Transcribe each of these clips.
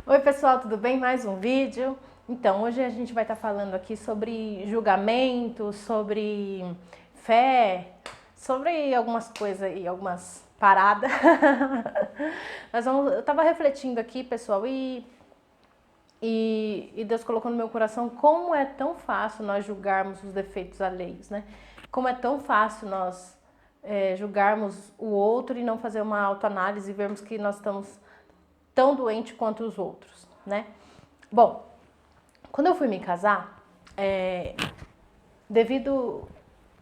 Oi pessoal, tudo bem? Mais um vídeo. Então, hoje a gente vai estar falando aqui sobre julgamento, sobre fé, sobre algumas coisas e algumas paradas. Eu estava refletindo aqui, pessoal, e Deus colocou no meu coração como é tão fácil nós julgarmos os defeitos alheios, né? Como é tão fácil nós julgarmos o outro e não fazer uma autoanálise e vermos que nós estamos tão doente quanto os outros, né? Bom, quando eu fui me casar, devido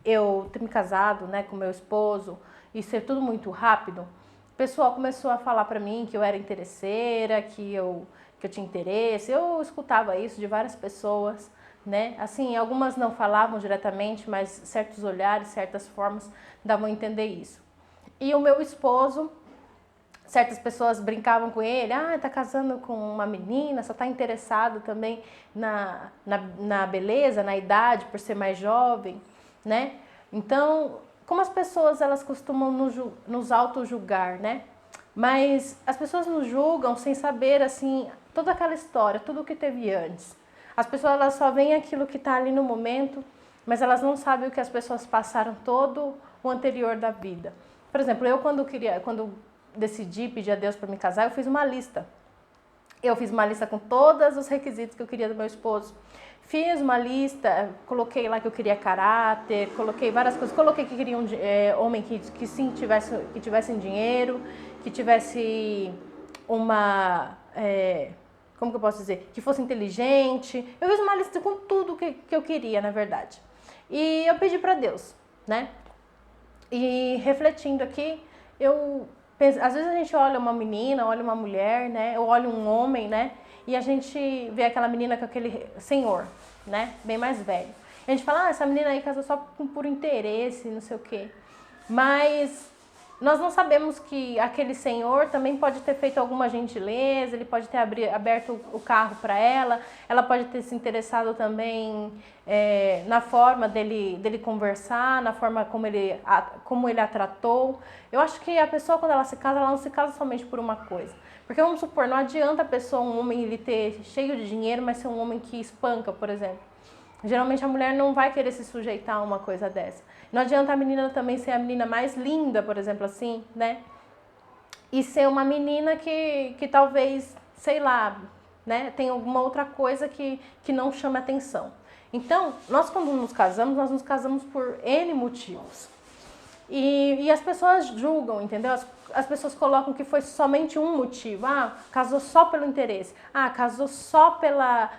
eu ter me casado, né, com meu esposo e ser tudo muito rápido, o pessoal começou a falar pra mim que eu era interesseira, que eu tinha interesse. Eu escutava isso de várias pessoas, né? Assim, algumas não falavam diretamente, mas certos olhares, certas formas davam a entender isso. E o meu esposo, certas pessoas brincavam com ele, tá casando com uma menina, só tá interessado também na beleza, na idade, por ser mais jovem, né? Então, como as pessoas, elas costumam nos auto-julgar, né? Mas as pessoas nos julgam sem saber, assim, toda aquela história, tudo o que teve antes. As pessoas, elas só veem aquilo que tá ali no momento, mas elas não sabem o que as pessoas passaram todo o anterior da vida. Por exemplo, eu quando decidi pedir a Deus para me casar, eu fiz uma lista. Eu fiz uma lista com todos os requisitos que eu queria do meu esposo. Fiz uma lista, coloquei lá que eu queria caráter, coloquei várias coisas. Coloquei que queria um homem que sim tivesse dinheiro, que tivesse uma... como que eu posso dizer? Que fosse inteligente. Eu fiz uma lista com tudo que eu queria, na verdade. E eu pedi para Deus, né? E refletindo aqui, às vezes a gente olha uma menina, olha uma mulher, né? Ou olha um homem, né? E a gente vê aquela menina com aquele senhor, né? Bem mais velho. E a gente fala, essa menina aí casou só por interesse, não sei o quê. Mas nós não sabemos que aquele senhor também pode ter feito alguma gentileza, ele pode ter aberto o carro para ela pode ter se interessado também na forma dele conversar, na forma como ele a tratou. Eu acho que a pessoa, quando ela não se casa somente por uma coisa. Porque vamos supor, não adianta a pessoa, um homem, ele ter cheio de dinheiro, mas ser um homem que espanca, por exemplo. Geralmente a mulher não vai querer se sujeitar a uma coisa dessa. Não adianta a menina também ser a menina mais linda, por exemplo, assim, né? E ser uma menina que talvez, sei lá, né? Tem alguma outra coisa que não chama atenção. Então, nós quando nós nos casamos por N motivos. E as pessoas julgam, entendeu? As pessoas colocam que foi somente um motivo. Casou só pelo interesse. Casou só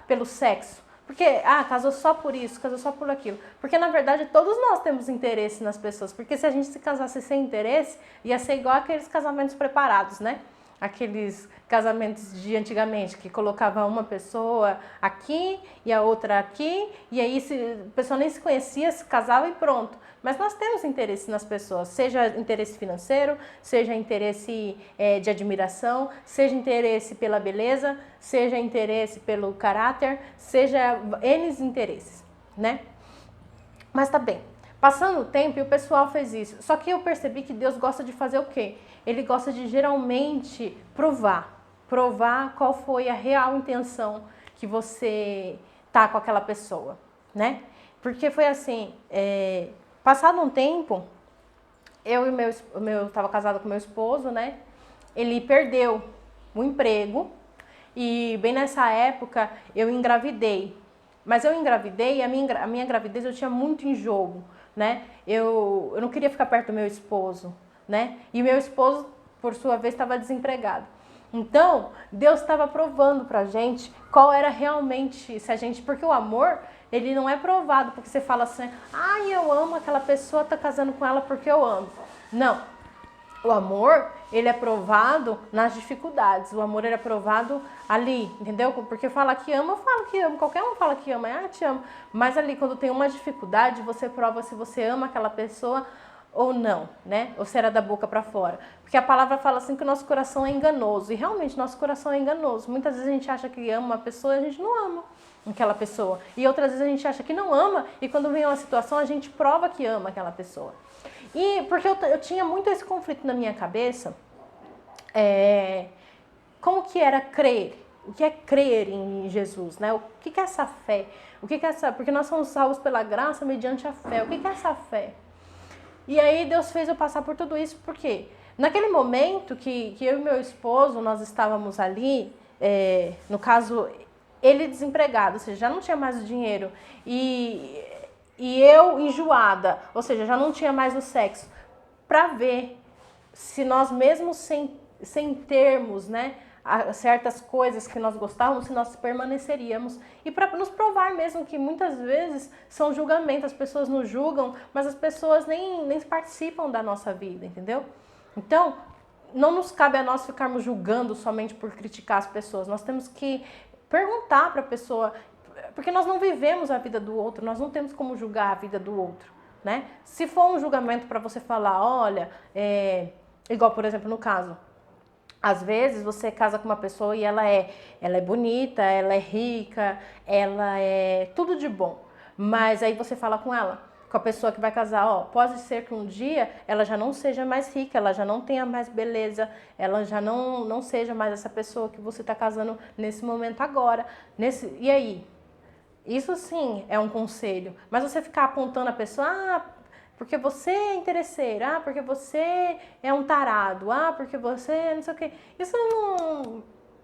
pelo sexo. Porque, casou só por isso, casou só por aquilo. Porque, na verdade, todos nós temos interesse nas pessoas. Porque se a gente se casasse sem interesse, ia ser igual aqueles casamentos preparados, né? Aqueles casamentos de antigamente, que colocava uma pessoa aqui e a outra aqui, e aí a pessoa nem se conhecia, se casava e pronto. Mas nós temos interesse nas pessoas, seja interesse financeiro, seja interesse de admiração, seja interesse pela beleza, seja interesse pelo caráter, seja N interesses, né? Mas tá bem. Passando o tempo, e o pessoal fez isso. Só que eu percebi que Deus gosta de fazer o quê? Ele gosta de geralmente provar qual foi a real intenção que você tá com aquela pessoa, né? Porque foi assim, passado um tempo, eu estava casada com meu esposo, né? Ele perdeu o emprego e bem nessa época eu engravidei. Mas eu engravidei e a minha gravidez eu tinha muito enjoo, né? Eu não queria ficar perto do meu esposo, né? E meu esposo, por sua vez, estava desempregado. Então, Deus estava provando pra gente qual era realmente, porque o amor, ele não é provado porque você fala assim, eu amo aquela pessoa, tá casando com ela porque eu amo. Não. O amor, ele é provado nas dificuldades. O amor, ele é provado ali, entendeu? Porque falar que ama, eu falo que amo. Qualquer um fala que ama, te amo. Mas ali, quando tem uma dificuldade, você prova se você ama aquela pessoa ou não, né? Ou se era da boca para fora. Porque a palavra fala assim que o nosso coração é enganoso. E realmente, nosso coração é enganoso. Muitas vezes a gente acha que ama uma pessoa e a gente não ama aquela pessoa. E outras vezes a gente acha que não ama e quando vem uma situação, a gente prova que ama aquela pessoa. E porque eu tinha muito esse conflito na minha cabeça, como que era crer o que é crer em Jesus, né? O que é essa fé? O que é essa? Porque nós somos salvos pela graça mediante a fé. O que é essa fé? E aí Deus fez eu passar por tudo isso, porque naquele momento que eu e meu esposo, nós estávamos ali, no caso, ele desempregado, ou seja, já não tinha mais o dinheiro, e eu enjoada, ou seja, já não tinha mais o sexo, para ver se nós mesmos sem termos, né, certas coisas que nós gostávamos, se nós permaneceríamos. E para nos provar mesmo que muitas vezes são julgamentos, as pessoas nos julgam, mas as pessoas nem participam da nossa vida, entendeu? Então, não nos cabe a nós ficarmos julgando somente por criticar as pessoas. Nós temos que perguntar para a pessoa, porque nós não vivemos a vida do outro, nós não temos como julgar a vida do outro, né? Se for um julgamento para você falar, olha, igual por exemplo no caso, às vezes você casa com uma pessoa e ela é bonita, ela é rica, ela é tudo de bom. Mas aí você fala com ela, com a pessoa que vai casar, ó, pode ser que um dia ela já não seja mais rica, ela já não tenha mais beleza, ela já não seja mais essa pessoa que você está casando nesse momento agora. E aí? Isso sim é um conselho. Mas você ficar apontando a pessoa, porque você é interesseira, porque você é um tarado, porque você não sei o quê. Isso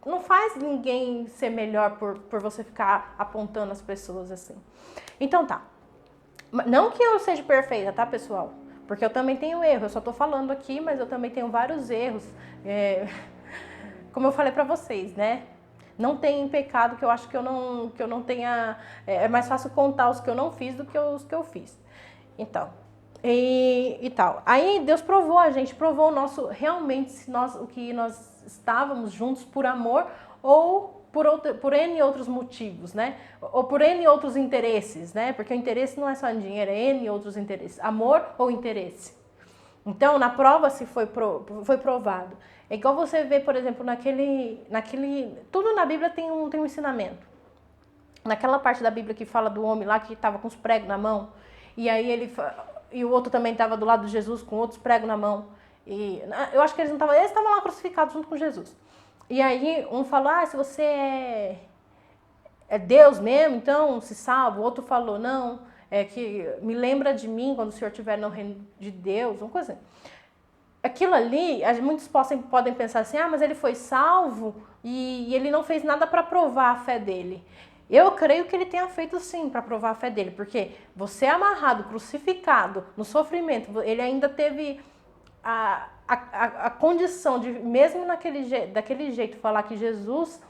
não faz ninguém ser melhor por você ficar apontando as pessoas assim. Então tá. Não que eu seja perfeita, tá, pessoal? Porque eu também tenho erro. Eu só tô falando aqui, mas eu também tenho vários erros. Como eu falei pra vocês, né? Não tem pecado que eu acho que eu não tenha... É mais fácil contar os que eu não fiz do que os que eu fiz. Então... E tal. Aí Deus provou a gente, provou realmente se o que nós estávamos juntos por amor ou por N outros motivos, né? Ou por N outros interesses, né? Porque o interesse não é só em dinheiro, é N outros interesses. Amor ou interesse. Então, na prova se foi provado. É igual você vê, por exemplo, tudo na Bíblia tem um ensinamento. Naquela parte da Bíblia que fala do homem lá que estava com os pregos na mão, e aí e o outro também estava do lado de Jesus com outros pregos na mão. E eu acho que eles estavam lá crucificados junto com Jesus. E aí um falou, se você é Deus mesmo, então se salva. O outro falou, não, que me lembra de mim quando o Senhor estiver no reino de Deus, uma coisa assim. Aquilo ali, muitos podem pensar assim, mas ele foi salvo e ele não fez nada para provar a fé dele. Eu creio que ele tenha feito sim para provar a fé dele, porque você amarrado, crucificado, no sofrimento, ele ainda teve a condição de, mesmo daquele jeito, falar que Jesus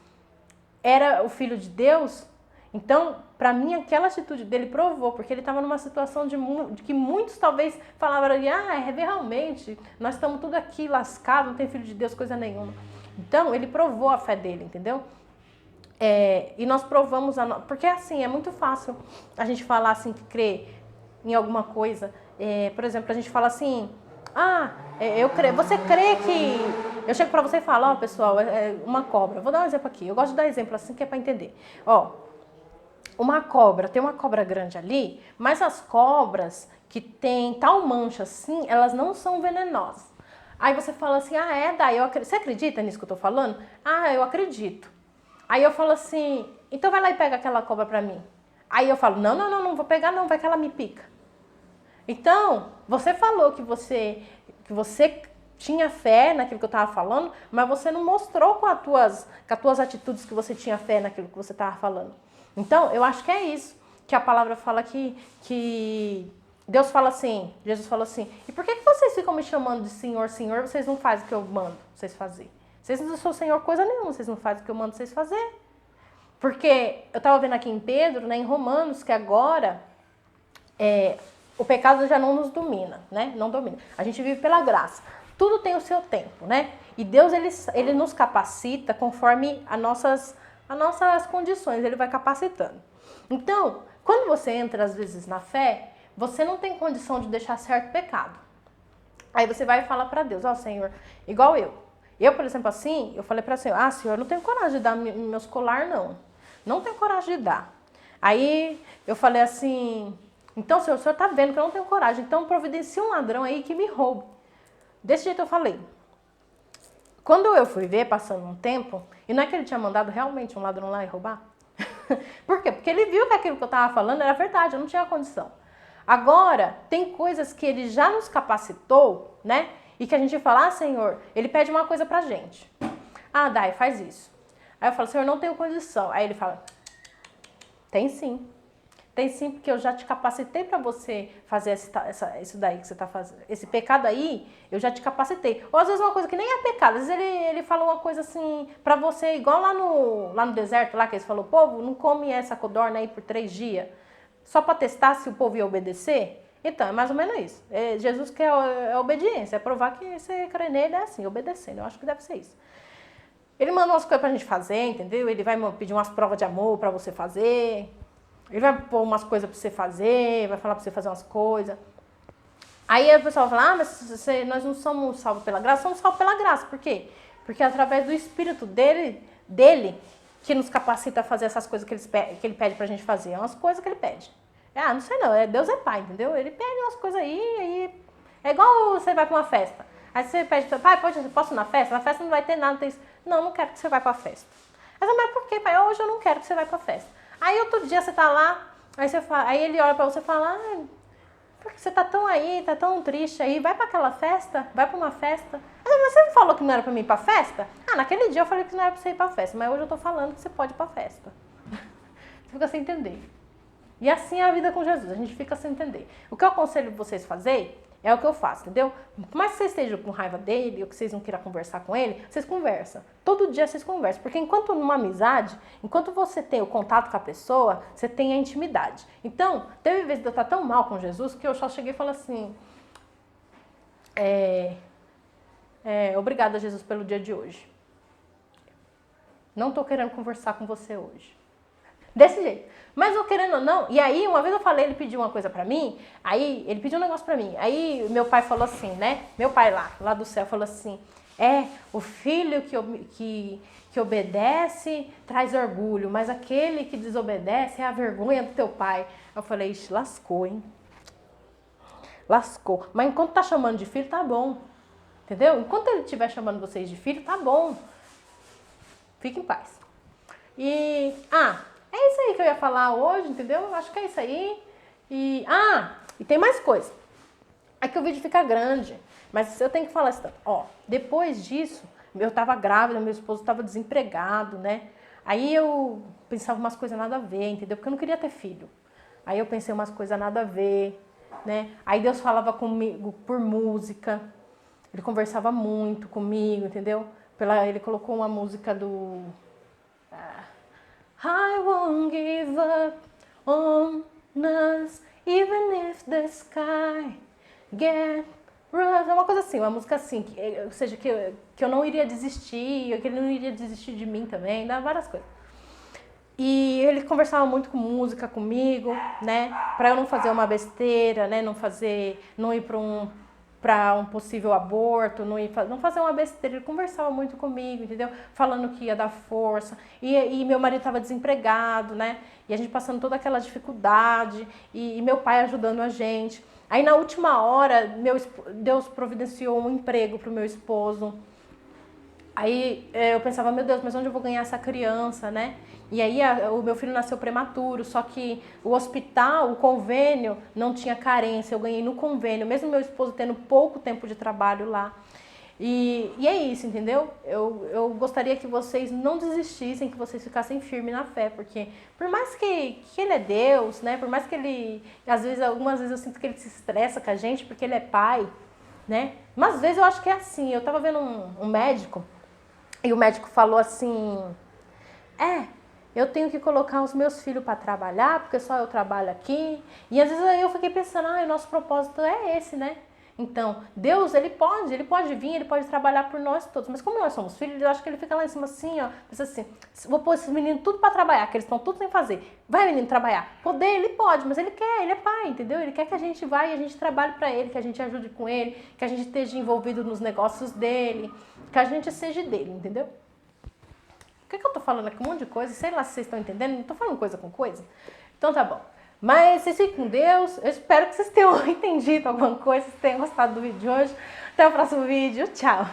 era o Filho de Deus. Então, para mim, aquela atitude dele provou, porque ele estava numa situação de que muitos talvez falavam ali, realmente, nós estamos tudo aqui lascados, não tem Filho de Deus, coisa nenhuma. Então, ele provou a fé dele, entendeu? E nós provamos, porque assim, é muito fácil a gente falar assim, que crê em alguma coisa. Por exemplo, a gente fala assim, eu creio, você crê que... Eu chego pra você e falo, pessoal, uma cobra. Vou dar um exemplo aqui, eu gosto de dar exemplo assim que é pra entender. Uma cobra, tem uma cobra grande ali, mas as cobras que tem tal mancha assim, elas não são venenosas. Aí você fala assim, Dai, você acredita nisso que eu tô falando? Eu acredito. Aí eu falo assim, então vai lá e pega aquela cobra pra mim. Aí eu falo, não vou pegar não, vai que ela me pica. Então, você falou que você tinha fé naquilo que eu estava falando, mas você não mostrou com as tuas atitudes que você tinha fé naquilo que você estava falando. Então, eu acho que é isso que a palavra fala que Deus fala assim, Jesus fala assim, e por que vocês ficam me chamando de Senhor, Senhor, vocês não fazem o que eu mando vocês fazer? Vocês não são Senhor coisa nenhuma, vocês não fazem o que eu mando vocês fazer. Porque eu estava vendo aqui em Pedro, né, em Romanos, que agora o pecado já não nos domina, né? Não domina. A gente vive pela graça. Tudo tem o seu tempo, né? E Deus, ele nos capacita conforme as nossas condições, ele vai capacitando. Então, quando você entra, às vezes, na fé, você não tem condição de deixar certo pecado. Aí você vai e fala para Deus, Senhor, igual eu. Eu, por exemplo, assim, eu falei para o Senhor, Senhor, eu não tenho coragem de dar meus colar, não. Não tenho coragem de dar. Aí eu falei assim, então, Senhor, o Senhor está vendo que eu não tenho coragem, então providencia um ladrão aí que me roube. Desse jeito eu falei. Quando eu fui ver, passando um tempo, e não é que ele tinha mandado realmente um ladrão lá e roubar? Por quê? Porque ele viu que aquilo que eu estava falando era verdade, eu não tinha condição. Agora, tem coisas que ele já nos capacitou, né? E que a gente fala, Senhor, ele pede uma coisa pra gente. Ah, Dai, faz isso. Aí eu falo, Senhor, não tenho condição. Aí ele fala, tem sim. Tem sim, porque eu já te capacitei para você fazer isso daí que você está fazendo. Esse pecado aí, eu já te capacitei. Ou às vezes uma coisa que nem é pecado, às vezes ele fala uma coisa assim para você, igual lá no deserto, lá que eles falou, povo, não come essa codorna aí por 3 dias, só para testar se o povo ia obedecer. Então, é mais ou menos isso. Jesus quer obediência, é provar que você crê nele é assim, obedecendo. Eu acho que deve ser isso. Ele manda umas coisas pra gente fazer, entendeu? Ele vai pedir umas provas de amor para você fazer. Ele vai pôr umas coisas pra você fazer, vai falar pra você fazer umas coisas. Aí a pessoa fala, mas nós não somos salvos pela graça, somos salvos pela graça. Por quê? Porque é através do Espírito dele que nos capacita a fazer essas coisas que ele pede pra gente fazer. É umas coisas que ele pede. Não sei não, Deus é pai, entendeu? Ele pede umas coisas aí. É igual você vai pra uma festa. Aí você pede, pai, posso ir na festa? Na festa não vai ter nada, tem isso. Não quero que você vá pra festa. Mas por quê, pai? Hoje eu não quero que você vá pra festa. Aí outro dia você tá lá, aí ele olha pra você e fala, por que você tá tão aí, tá tão triste aí, vai pra aquela festa, vai pra uma festa. Mas você não falou que não era pra mim ir pra festa? Naquele dia eu falei que não era pra você ir pra festa, mas hoje eu tô falando que você pode ir pra festa. Você fica sem entender. E assim é a vida com Jesus, a gente fica sem entender. O que eu aconselho vocês a fazer é o que eu faço, entendeu? Por mais que vocês estejam com raiva dele, ou que vocês não queiram conversar com ele, vocês conversam. Todo dia vocês conversam. Porque enquanto numa amizade, enquanto você tem o contato com a pessoa, você tem a intimidade. Então, teve vezes de eu estar tão mal com Jesus, que eu só cheguei e falei assim, obrigada, Jesus, pelo dia de hoje. Não tô querendo conversar com você hoje. Desse jeito. Mas eu querendo ou não, e aí uma vez eu falei, ele pediu uma coisa pra mim, aí ele pediu um negócio pra mim, aí meu pai falou assim, né, meu pai lá do céu falou assim, o filho que obedece traz orgulho, mas aquele que desobedece é a vergonha do teu pai. Eu falei, ixi, lascou, hein, lascou, mas enquanto tá chamando de filho, tá bom, entendeu? Enquanto ele estiver chamando vocês de filho, tá bom, fique em paz. E, é isso aí que eu ia falar hoje, entendeu? Acho que é isso aí. E tem mais coisa. É que o vídeo fica grande, mas eu tenho que falar isso. Depois disso, eu tava grávida, meu esposo tava desempregado, né? Aí eu pensava umas coisas nada a ver, entendeu? Porque eu não queria ter filho. Aí eu pensei umas coisas nada a ver, né? Aí Deus falava comigo por música. Ele conversava muito comigo, entendeu? Ele colocou uma música do... I won't give up on us, even if the sky get rough. É uma coisa assim, uma música assim, ou seja, que eu não iria desistir, que ele não iria desistir de mim também, dá várias coisas. E ele conversava muito com música comigo, né, pra eu não fazer uma besteira, né, não ir para um possível aborto, não fazer uma besteira. Ele conversava muito comigo, entendeu? Falando que ia dar força. E meu marido estava desempregado, né? E a gente passando toda aquela dificuldade. E meu pai ajudando a gente. Aí na última hora, Deus providenciou um emprego para o meu esposo. Aí eu pensava, meu Deus, mas onde eu vou ganhar essa criança, né? E aí o meu filho nasceu prematuro, só que o hospital, o convênio, não tinha carência, eu ganhei no convênio, mesmo meu esposo tendo pouco tempo de trabalho lá. E é isso, entendeu? Eu gostaria que vocês não desistissem, que vocês ficassem firmes na fé, porque por mais que ele é Deus, né? Por mais que ele, algumas vezes eu sinto que ele se estressa com a gente, porque ele é pai, né? Mas às vezes eu acho que é assim, eu tava vendo um médico, e o médico falou assim, eu tenho que colocar os meus filhos para trabalhar, porque só eu trabalho aqui. E às vezes eu fiquei pensando, o nosso propósito é esse, né? Então, Deus, ele pode vir, ele pode trabalhar por nós todos. Mas como nós somos filhos, eu acho que ele fica lá em cima assim, pensa assim, vou pôr esses meninos tudo para trabalhar, que eles estão tudo sem fazer. Vai, menino, trabalhar. Poder, ele pode, mas ele quer, ele é pai, entendeu? Ele quer que a gente vá e a gente trabalhe para ele, que a gente ajude com ele, que a gente esteja envolvido nos negócios dele, que a gente seja dele, entendeu? O que eu tô falando aqui? Um monte de coisa, sei lá se vocês estão entendendo, não tô falando coisa com coisa. Então tá bom. Mas vocês fiquem com Deus, eu espero que vocês tenham entendido alguma coisa, vocês tenham gostado do vídeo de hoje. Até o próximo vídeo, tchau!